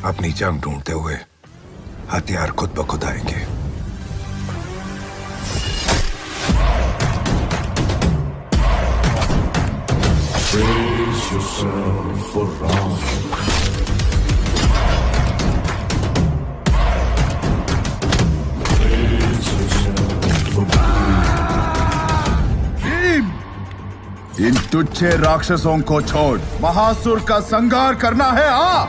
अपनी जंग ढूंढते हुए हथियार खुद ब खुद आएंगे। Brace yourself for round. Brace yourself for Bhim, इन तुच्छे राक्षसों को छोड़ महासुर का संहार करना है। हाँ,